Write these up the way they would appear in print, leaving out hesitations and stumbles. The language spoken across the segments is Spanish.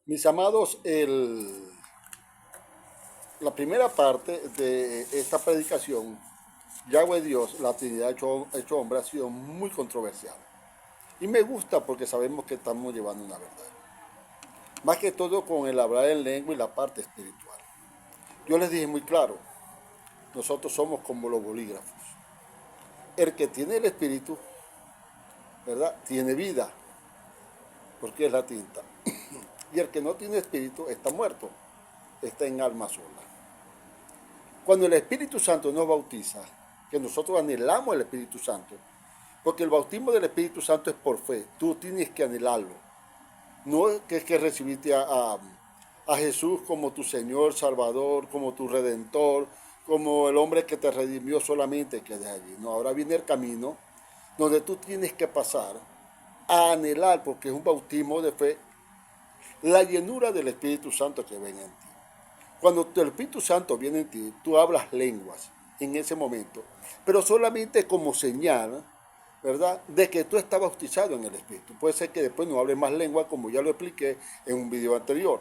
Mis amados, la primera parte de esta predicación, Yahweh Dios, la Trinidad hecho hombre, ha sido muy controversial. Y me gusta porque sabemos que estamos llevando una verdad. Más que todo con el hablar en lengua y la parte espiritual. Yo les dije muy claro, nosotros somos como los bolígrafos. El que tiene el espíritu, ¿verdad? Tiene vida, porque es la tinta. Y el que no tiene espíritu está muerto, está en alma sola. Cuando el Espíritu Santo nos bautiza, que nosotros anhelamos el Espíritu Santo, porque el bautismo del Espíritu Santo es por fe, tú tienes que anhelarlo. No es que recibiste a Jesús como tu Señor, Salvador, como tu Redentor, como el hombre que te redimió solamente, que de allí. No, ahora viene el camino donde tú tienes que pasar a anhelar, porque es un bautismo de fe, la llenura del Espíritu Santo que viene en ti. Cuando el Espíritu Santo viene en ti, tú hablas lenguas en ese momento, pero solamente como señal, ¿verdad?, de que tú estás bautizado en el Espíritu. Puede ser que después no hables más lengua, como ya lo expliqué en un video anterior.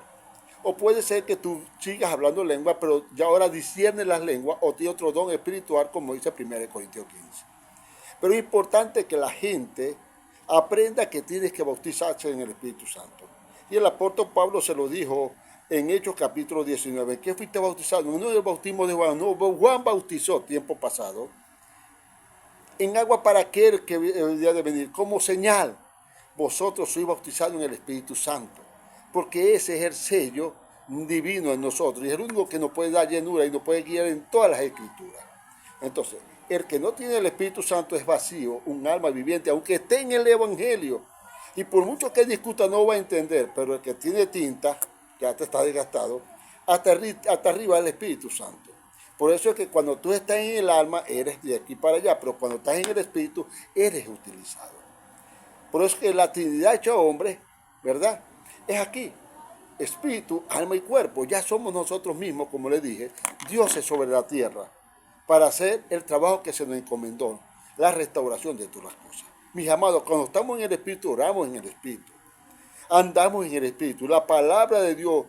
O puede ser que tú sigas hablando lengua, pero ya ahora disciernes las lenguas o tiene otro don espiritual, como dice 1 Corintios 15. Pero es importante que la gente aprenda que tienes que bautizarse en el Espíritu Santo. Y el apóstol Pablo se lo dijo en Hechos capítulo 19. ¿Qué fuiste bautizado? No es el bautismo de Juan, no, Juan bautizó tiempo pasado en agua para aquel que día de venir, como señal. Vosotros sois bautizados en el Espíritu Santo, porque ese es el sello divino en nosotros y es el único que nos puede dar llenura y nos puede guiar en todas las escrituras. Entonces, el que no tiene el Espíritu Santo es vacío, un alma viviente, aunque esté en el Evangelio. Y por mucho que discuta no va a entender, pero el que tiene tinta, ya te está desgastado, hasta arriba el Espíritu Santo. Por eso es que cuando tú estás en el alma, eres de aquí para allá, pero cuando estás en el Espíritu, eres utilizado. Por eso es que la Trinidad hecha hombre, ¿verdad? Es aquí. Espíritu, alma y cuerpo. Ya somos nosotros mismos, como les dije, dioses sobre la tierra, para hacer el trabajo que se nos encomendó, la restauración de todas las cosas. Mis amados, cuando estamos en el Espíritu, oramos en el Espíritu, andamos en el Espíritu. La palabra de Dios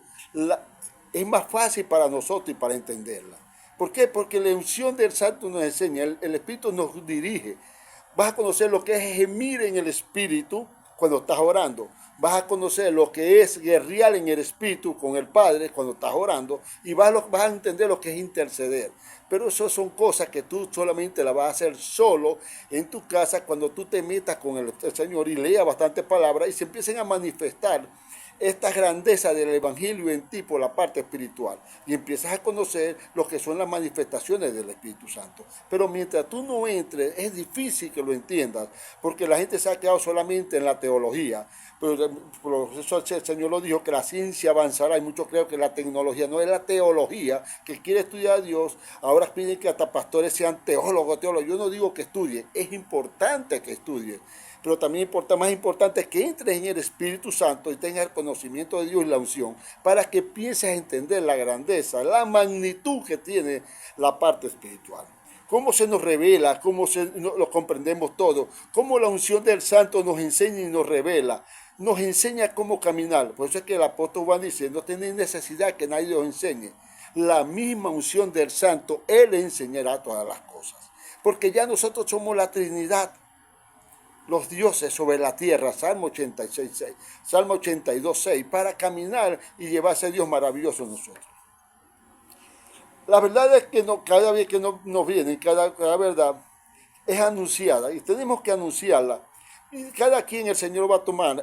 es más fácil para nosotros y para entenderla. ¿Por qué? Porque la unción del Santo nos enseña, el Espíritu nos dirige. Vas a conocer lo que es gemir en el Espíritu cuando estás orando. Vas a conocer lo que es guerrear en el Espíritu con el Padre cuando estás orando. Y vas a entender lo que es interceder. Pero eso son cosas que tú solamente las vas a hacer solo en tu casa cuando tú te metas con el Señor y leas bastante palabra y se empiecen a manifestar esta grandeza del Evangelio en ti por la parte espiritual y empiezas a conocer lo que son las manifestaciones del Espíritu Santo. Pero mientras tú no entres, es difícil que lo entiendas, porque la gente se ha quedado solamente en la teología. Pero por eso el Señor lo dijo, que la ciencia avanzará, y muchos creen que la tecnología no es la teología, que quiere estudiar a Dios. Ahora piden que hasta pastores sean teólogos. Yo no digo que estudien, es importante que estudien, pero también más importante es que entres en el Espíritu Santo y tengas el conocimiento de Dios y la unción para que empieces a entender la grandeza, la magnitud que tiene la parte espiritual. Cómo se nos revela, lo comprendemos todo, cómo la unción del Santo nos enseña y nos revela, nos enseña cómo caminar. Por eso es que el apóstol Juan dice, no tenéis necesidad que nadie os enseñe. La misma unción del Santo, Él enseñará todas las cosas. Porque ya nosotros somos la Trinidad, los dioses sobre la tierra, Salmo 86:6, Salmo 82:6, para caminar y llevarse a Dios maravilloso en nosotros. La verdad es que cada vez que nos viene, cada verdad es anunciada y tenemos que anunciarla. Y cada quien el Señor va a tomar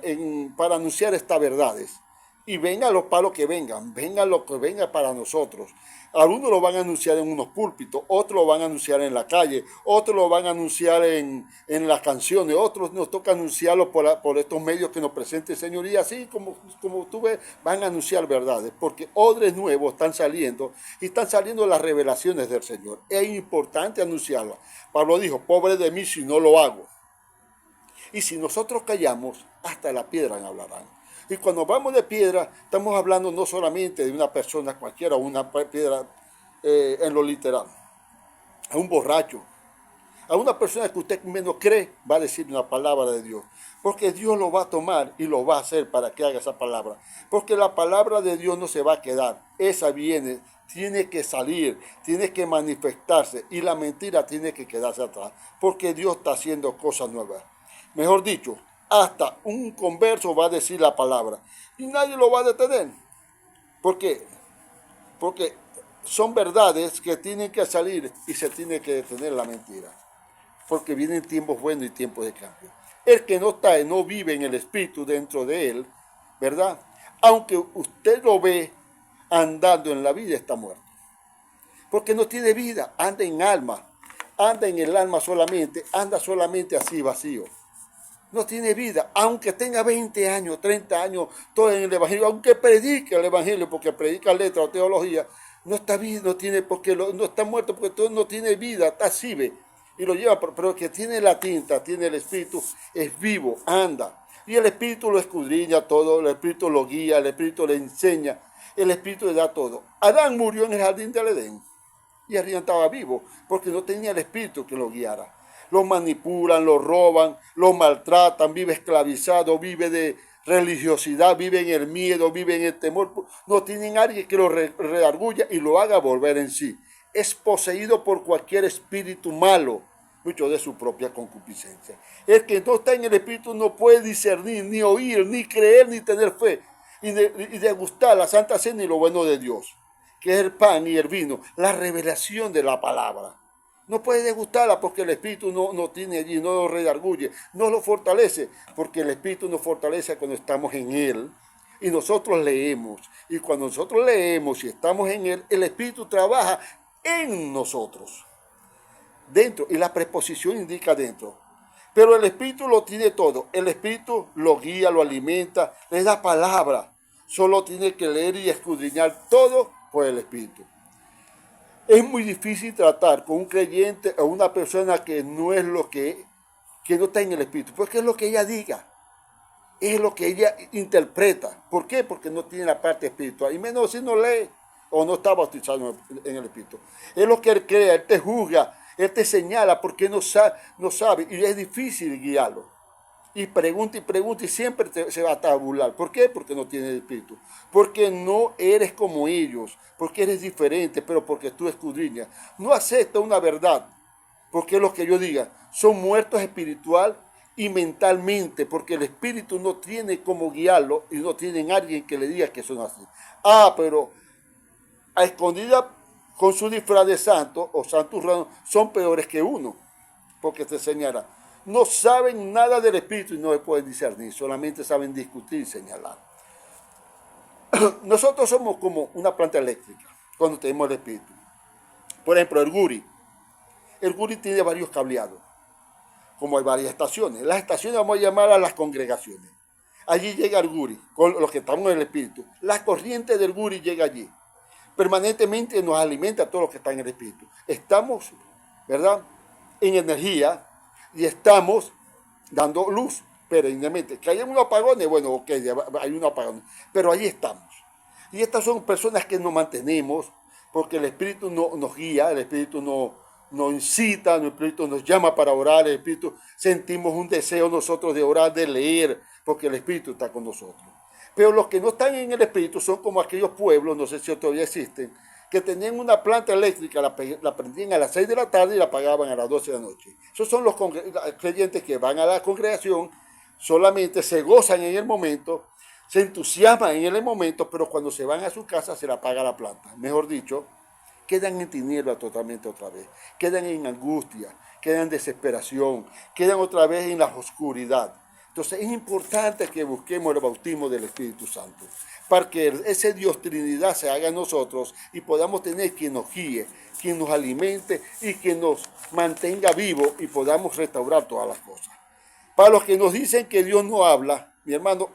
para anunciar estas verdades. Y venga los palos que venga lo que venga para nosotros. Algunos lo van a anunciar en unos púlpitos, otros lo van a anunciar en la calle, otros lo van a anunciar en las canciones, otros nos toca anunciarlo por estos medios que nos presenta el Señor. Y así como tú ves, van a anunciar verdades, porque odres nuevos están saliendo y están saliendo las revelaciones del Señor. Es importante anunciarlas. Pablo dijo, pobre de mí si no lo hago. Y si nosotros callamos, hasta la piedra hablarán. Y cuando hablamos de piedra, estamos hablando no solamente de una persona cualquiera, una piedra en lo literal. A un borracho, A una persona que usted menos cree, va a decir una palabra de Dios. Porque Dios lo va a tomar y lo va a hacer para que haga esa palabra. Porque la palabra de Dios no se va a quedar. Esa viene, tiene que salir, tiene que manifestarse. Y la mentira tiene que quedarse atrás. Porque Dios está haciendo cosas nuevas. Mejor dicho, hasta un converso va a decir la palabra. Y nadie lo va a detener. ¿Por qué? Porque son verdades que tienen que salir y se tiene que detener la mentira. Porque vienen tiempos buenos y tiempos de cambio. El que no está, no vive en el Espíritu dentro de él, ¿verdad? Aunque usted lo ve andando en la vida, está muerto. Porque no tiene vida, anda en alma, anda en el alma solamente, anda solamente así vacío. No tiene vida, aunque tenga 20 años, 30 años, todo en el Evangelio, aunque predique el Evangelio, porque predica letra o teología, no está vivo, no tiene, porque no está muerto, porque todo no tiene vida, está así, ve, y lo lleva, pero que tiene la tinta, tiene el Espíritu, es vivo, anda, y el Espíritu lo escudriña todo, el Espíritu lo guía, el Espíritu le enseña, el Espíritu le da todo. Adán murió en el jardín del Edén, y Adán estaba vivo, porque no tenía el Espíritu que lo guiara. Lo manipulan, lo roban, lo maltratan, vive esclavizado, vive de religiosidad, vive en el miedo, vive en el temor. No tienen a alguien que lo redarguya y lo haga volver en sí. Es poseído por cualquier espíritu malo, mucho de su propia concupiscencia. El que no está en el espíritu no puede discernir, ni oír, ni creer, ni tener fe, y degustar la santa cena y lo bueno de Dios, que es el pan y el vino, la revelación de la palabra. No puede degustarla porque el Espíritu no tiene allí, no lo redarguye, no lo fortalece, porque el Espíritu nos fortalece cuando estamos en Él y nosotros leemos. Y cuando nosotros leemos y estamos en Él, el Espíritu trabaja en nosotros, dentro, y la preposición indica dentro. Pero el Espíritu lo tiene todo, el Espíritu lo guía, lo alimenta, le da palabra. Solo tiene que leer y escudriñar todo por el Espíritu. Es muy difícil tratar con un creyente o una persona que no es que no está en el Espíritu, porque es lo que ella diga, es lo que ella interpreta. ¿Por qué? Porque no tiene la parte espiritual, y menos si no lee o no está bautizado en el Espíritu. Es lo que él crea, él te juzga, él te señala porque no sabe, y es difícil guiarlo. Y pregunta y siempre se va a estar a burlar. ¿Por qué? Porque no tienes el Espíritu. Porque no eres como ellos, porque eres diferente, pero porque tú escudriñas. No acepta una verdad, porque es lo que yo diga. Son muertos espiritual y mentalmente, porque el Espíritu no tiene cómo guiarlo y no tienen alguien que le diga que son así. Pero a escondida con su disfraz de santo o santurrano son peores que uno, porque te señala. No saben nada del Espíritu y no le pueden discernir, solamente saben discutir y señalar. Nosotros somos como una planta eléctrica cuando tenemos el Espíritu. Por ejemplo, el Guri. El Guri tiene varios cableados, como hay varias estaciones. Las estaciones vamos a llamar a las congregaciones. Allí llega el Guri, con los que estamos en el Espíritu. La corriente del Guri llega allí. Permanentemente nos alimenta a todos los que están en el Espíritu. Estamos, ¿verdad?, en energía, y estamos dando luz perennemente. Que haya unos apagones, bueno, ok, hay unos apagones, pero ahí estamos. Y estas son personas que nos mantenemos, porque el Espíritu nos guía, el Espíritu nos incita, el Espíritu nos llama para orar, el Espíritu sentimos un deseo nosotros de orar, de leer, porque el Espíritu está con nosotros. Pero los que no están en el Espíritu son como aquellos pueblos, no sé si todavía existen, que tenían una planta eléctrica, la prendían a las 6 de la tarde y la apagaban a las 12 de la noche. Esos son los creyentes que van a la congregación, solamente se gozan en el momento, se entusiasman en el momento, pero cuando se van a su casa se la apaga la planta. Mejor dicho, quedan en tiniebla totalmente otra vez, quedan en angustia, quedan en desesperación, quedan otra vez en la oscuridad. Entonces es importante que busquemos el bautismo del Espíritu Santo, para que ese Dios Trinidad se haga en nosotros y podamos tener quien nos guíe, quien nos alimente y quien nos mantenga vivos y podamos restaurar todas las cosas. Para los que nos dicen que Dios no habla, mi hermano,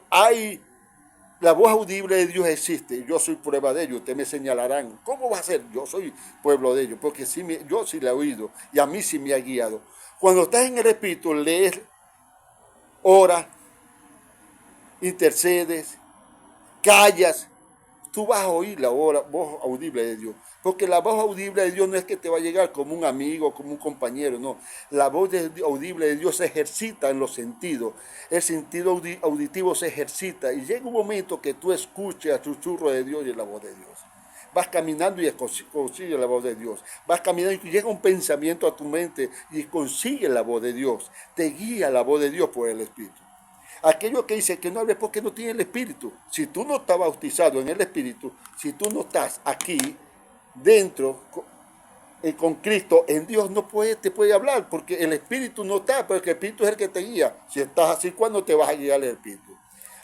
la voz audible de Dios existe. Yo soy prueba de ello. Ustedes me señalarán, ¿cómo va a ser? Yo soy pueblo de ellos, porque yo sí le he oído y a mí sí me ha guiado. Cuando estás en el Espíritu, lees, oras, intercedes, callas, tú vas a oír la voz audible de Dios. Porque la voz audible de Dios no es que te va a llegar como un amigo, como un compañero, no. La voz audible de Dios se ejercita en los sentidos. El sentido auditivo se ejercita y llega un momento que tú escuches el susurro de Dios y la voz de Dios. Vas caminando y consigues la voz de Dios. Vas caminando y llega un pensamiento a tu mente y consigues la voz de Dios. Te guía la voz de Dios por el Espíritu. Aquello que dice que no hables porque no tiene el Espíritu. Si tú no estás bautizado en el Espíritu, si tú no estás aquí, dentro, con Cristo, en Dios no te puede hablar, porque el Espíritu no está, pero el Espíritu es el que te guía. Si estás así, ¿cuándo te vas a guiar el Espíritu?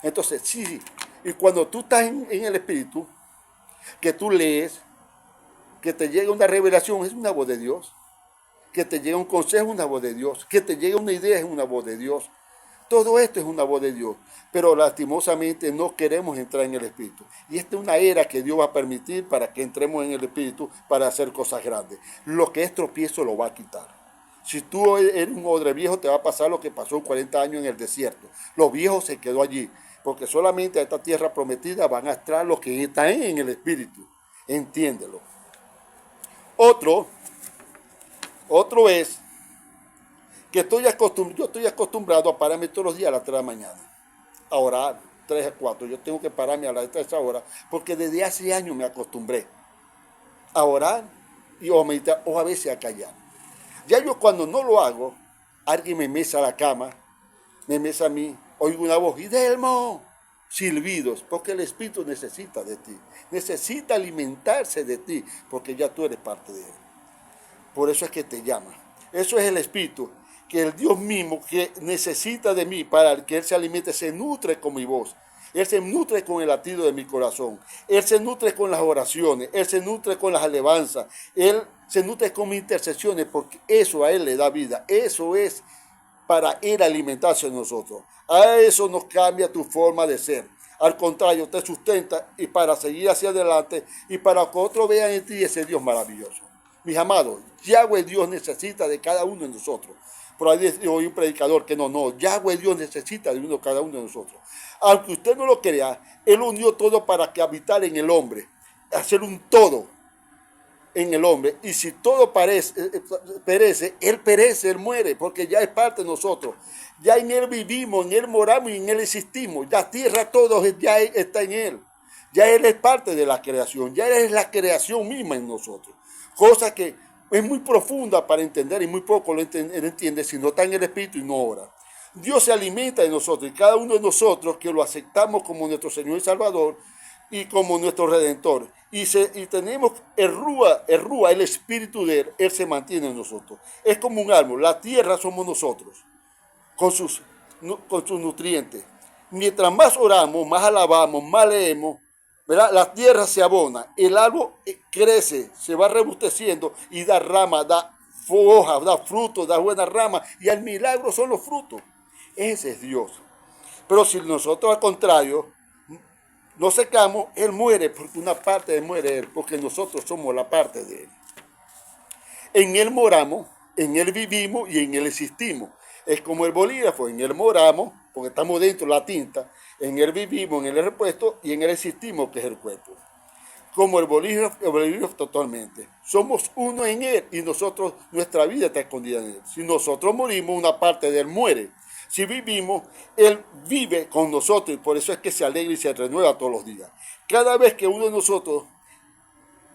Entonces, sí, y cuando tú estás en el Espíritu, que tú lees, que te llega una revelación, es una voz de Dios. Que te llega un consejo, es una voz de Dios. Que te llega una idea, es una voz de Dios. Todo esto es una voz de Dios, pero lastimosamente no queremos entrar en el Espíritu. Y esta es una era que Dios va a permitir para que entremos en el Espíritu para hacer cosas grandes. Lo que es tropiezo lo va a quitar. Si tú eres un odre viejo, te va a pasar lo que pasó 40 años en el desierto. Los viejos se quedó allí, porque solamente a esta tierra prometida van a entrar los que están en el Espíritu. Entiéndelo. Otro es que yo estoy acostumbrado a pararme todos los días a las 3 de la mañana, a orar, 3 a 4. Yo tengo que pararme a esa hora, porque desde hace años me acostumbré a orar o a meditar, o a veces a callar. Ya yo cuando no lo hago, alguien me mesa a la cama, me mesa a mí, oigo una voz, Idelmo, silbidos, porque el Espíritu necesita de ti, necesita alimentarse de ti, porque ya tú eres parte de él. Por eso es que te llama. Eso es el Espíritu, que el Dios mismo que necesita de mí para que Él se alimente, se nutre con mi voz. Él se nutre con el latido de mi corazón. Él se nutre con las oraciones. Él se nutre con las alabanzas. Él se nutre con mis intercesiones, porque eso a Él le da vida. Eso es para Él alimentarse de nosotros. A eso nos cambia tu forma de ser. Al contrario, te sustenta y para seguir hacia adelante y para que otros vean en ti ese Dios maravilloso. Mis amados, Yahweh Dios necesita de cada uno de nosotros. Por ahí oí un predicador que no, Yahweh Dios necesita de cada uno de nosotros. Aunque usted no lo crea, Él unió todo para que habitar en el hombre, hacer un todo en el hombre. Y si todo perece, Él perece, Él muere, porque ya es parte de nosotros. Ya en Él vivimos, en Él moramos y en Él existimos. Ya tierra, todo ya está en Él. Ya Él es parte de la creación, ya Él es la creación misma en nosotros. Cosa que es muy profunda para entender y muy poco lo entiende si no está en el Espíritu y no ora. Dios se alimenta de nosotros y cada uno de nosotros que lo aceptamos como nuestro Señor y Salvador y como nuestro Redentor. Y tenemos el Rúa, el Espíritu de Él se mantiene en nosotros. Es como un árbol, la tierra somos nosotros, con sus nutrientes. Mientras más oramos, más alabamos, más leemos, ¿verdad? La tierra se abona, el árbol crece, se va rebusteciendo y da rama, da hojas, da frutos, da buenas ramas, y el milagro son los frutos. Ese es Dios. Pero si nosotros al contrario nos secamos, Él muere, porque una parte de Él muere Él, porque nosotros somos la parte de Él. En Él moramos, en Él vivimos y en Él existimos. Es como el bolígrafo, en Él moramos, porque estamos dentro de la tinta, en Él vivimos, en Él repuesto y en Él existimos, que es el cuerpo. Como el bolígrafo totalmente. Somos uno en Él y nosotros, nuestra vida está escondida en Él. Si nosotros morimos, una parte de Él muere. Si vivimos, Él vive con nosotros y por eso es que se alegra y se renueva todos los días. Cada vez que uno de nosotros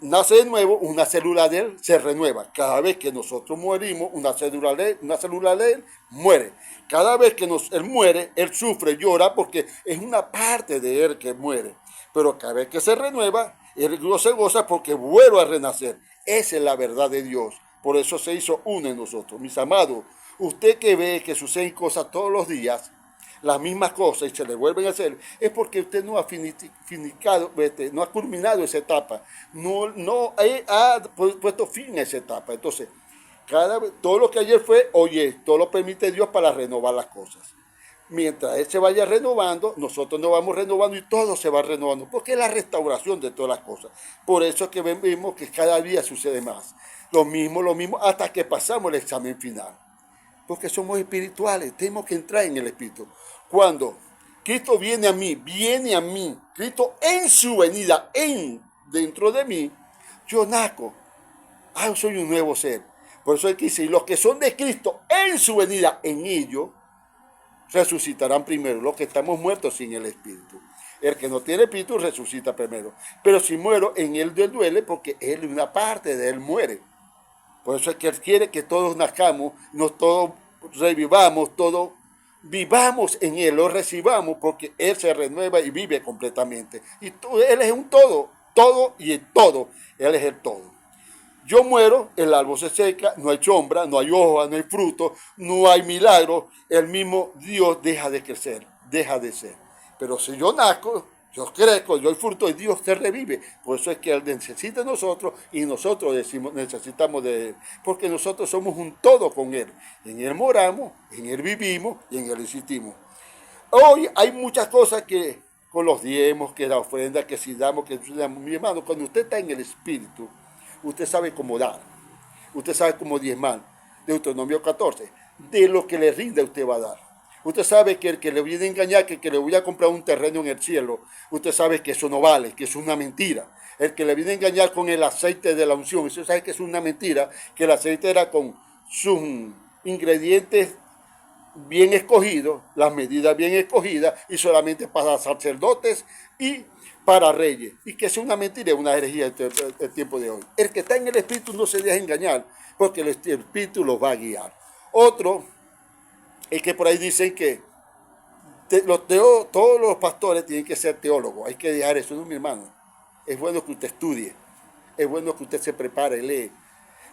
nace de nuevo, una célula de Él se renueva. Cada vez que nosotros morimos, una célula de Él muere. Cada vez que Él muere, Él sufre, llora, porque es una parte de Él que muere. Pero cada vez que se renueva, Él se goza porque vuelve a renacer. Esa es la verdad de Dios. Por eso se hizo uno en nosotros. Mis amados, usted que ve que suceden cosas todos los días, las mismas cosas y se le vuelven a hacer, es porque usted no ha no ha culminado esa etapa, no ha puesto fin a esa etapa. Entonces, todo lo que ayer fue, todo lo permite Dios para renovar las cosas. Mientras Él se vaya renovando, nosotros nos vamos renovando y todo se va renovando, porque es la restauración de todas las cosas. Por eso es que vemos que cada día sucede más. Lo mismo, hasta que pasamos el examen final. Porque somos espirituales, tenemos que entrar en el Espíritu. Cuando Cristo viene a mí, Cristo en su venida, dentro de mí, yo nazco. Yo soy un nuevo ser. Por eso hay que decir, los que son de Cristo en su venida, en ellos, resucitarán primero, los que estamos muertos sin el Espíritu. El que no tiene Espíritu resucita primero. Pero si muero, en él duele porque él, una parte de él muere. Por eso es que él quiere que todos nazcamos, nos todos revivamos, todos vivamos en él, lo recibamos porque él se renueva y vive completamente. Y él es un todo, todo y el todo. Él es el todo. Yo muero, el árbol se seca, no hay sombra, no hay hoja, no hay fruto, no hay milagro. El mismo Dios deja de crecer, deja de ser. Pero si yo nazco, yo crezco, yo doy fruto y Dios se revive. Por eso es que Él necesita de nosotros y nosotros necesitamos de Él. Porque nosotros somos un todo con Él. En Él moramos, en Él vivimos y en Él existimos. Hoy hay muchas cosas que con los diezmos, que la ofrenda, que si damos, que si damos. Mi hermano, cuando usted está en el Espíritu, usted sabe cómo dar, usted sabe cómo diezmar. Deuteronomio 14, de lo que le rinde usted va a dar. Usted sabe que el que le viene a engañar, que le voy a comprar un terreno en el cielo, usted sabe que eso no vale, que es una mentira. El que le viene a engañar con el aceite de la unción, usted sabe que es una mentira, que el aceite era con sus ingredientes bien escogidos, las medidas bien escogidas, y para sacerdotes y para reyes. Y que es una mentira, es una herejía el tiempo de hoy. El que está en el Espíritu no se deja engañar, porque el Espíritu los va a guiar. Otro es que por ahí dicen que todos los pastores tienen que ser teólogos. Hay que dejar eso, no, mi hermano. Es bueno que usted estudie, es bueno que usted se prepare, lee,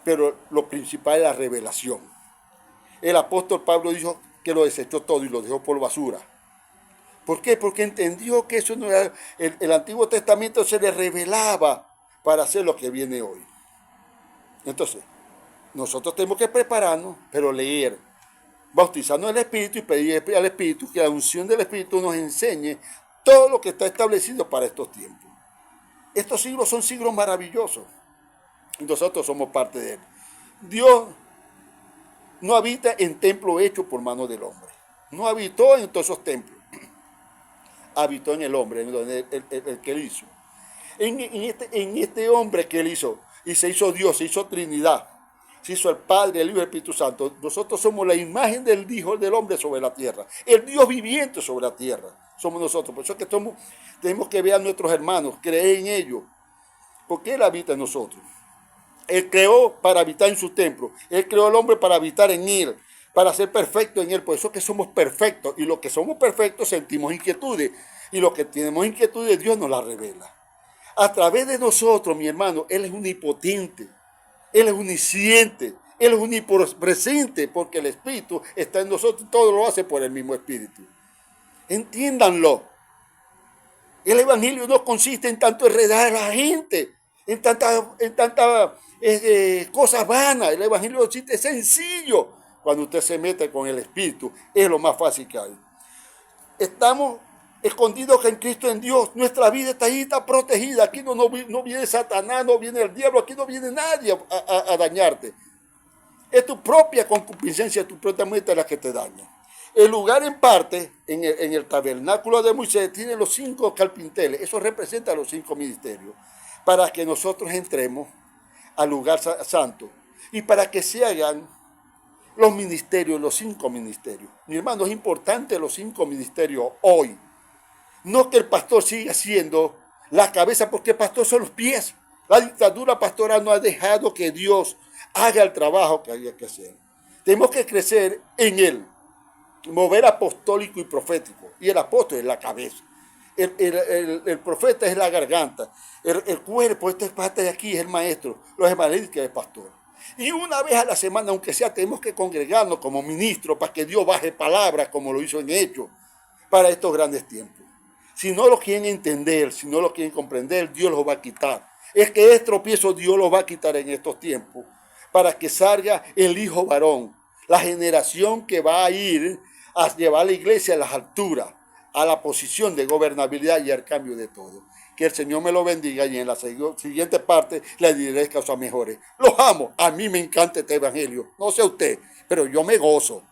pero lo principal es la revelación. El apóstol Pablo dijo que lo desechó todo y lo dejó por basura. ¿Por qué? Porque entendió que eso no era, el Antiguo Testamento se le revelaba para hacer lo que viene hoy. Entonces, nosotros tenemos que prepararnos, pero leer, bautizarnos en el Espíritu y pedir al Espíritu que la unción del Espíritu nos enseñe todo lo que está establecido para estos tiempos. Estos siglos son siglos maravillosos y nosotros somos parte de él. Dios no habita en templos hechos por mano del hombre. No habitó en todos esos templos. Habitó en el hombre, en el que él hizo. En este hombre que él hizo, y se hizo Dios, se hizo Trinidad, se hizo el Padre, el Hijo y el Espíritu Santo. Nosotros somos la imagen del Hijo del hombre sobre la tierra, el Dios viviente sobre la tierra. Somos nosotros. Por eso es que tenemos que ver a nuestros hermanos, creer en ellos, porque Él habita en nosotros. Él creó para habitar en su templo. Él creó al hombre para habitar en él, para ser perfecto en él. Por eso es que somos perfectos. Y los que somos perfectos sentimos inquietudes. Y los que tenemos inquietudes, Dios nos las revela. A través de nosotros, mi hermano, Él es omnipotente. Él es omnisciente. Él es omnipresente porque el Espíritu está en nosotros y todo lo hace por el mismo Espíritu. Entiéndanlo. El Evangelio no consiste en tanto enredar a la gente, en tanta cosas vanas. El Evangelio es sencillo. Cuando usted se mete con el Espíritu, es lo más fácil que hay. Estamos escondidos en Cristo, en Dios. Nuestra vida está ahí, está protegida. Aquí no viene Satanás, no viene el diablo, aquí no viene nadie a dañarte. Es tu propia concupiscencia, tu propia mente la que te daña. El lugar en parte, en el tabernáculo de Moisés, tiene los 5 carpinteles. Eso representa los 5 ministerios. Para que nosotros entremos al lugar santo. Y para que se hagan los ministerios, los 5 ministerios. Mi hermano, es importante los 5 ministerios hoy. No que el pastor siga siendo la cabeza, porque el pastor son los pies. La dictadura pastoral no ha dejado que Dios haga el trabajo que había que hacer. Tenemos que crecer en él. Mover apostólico y profético. Y el apóstol es la cabeza. El profeta es la garganta. El cuerpo, esta parte de aquí es el maestro. Los evangelistas es el pastor. Y una vez a la semana, aunque sea, tenemos que congregarnos como ministros para que Dios baje palabras como lo hizo en Hechos para estos grandes tiempos. Si no lo quieren entender, si no lo quieren comprender, Dios los va a quitar. Es que es tropiezo, Dios los va a quitar en estos tiempos para que salga el hijo varón, la generación que va a ir a llevar a la iglesia a las alturas, a la posición de gobernabilidad y al cambio de todo. Que el Señor me lo bendiga y en la siguiente parte le diré cosas mejores. Los amo, a mí me encanta este evangelio, no sé usted, pero yo me gozo.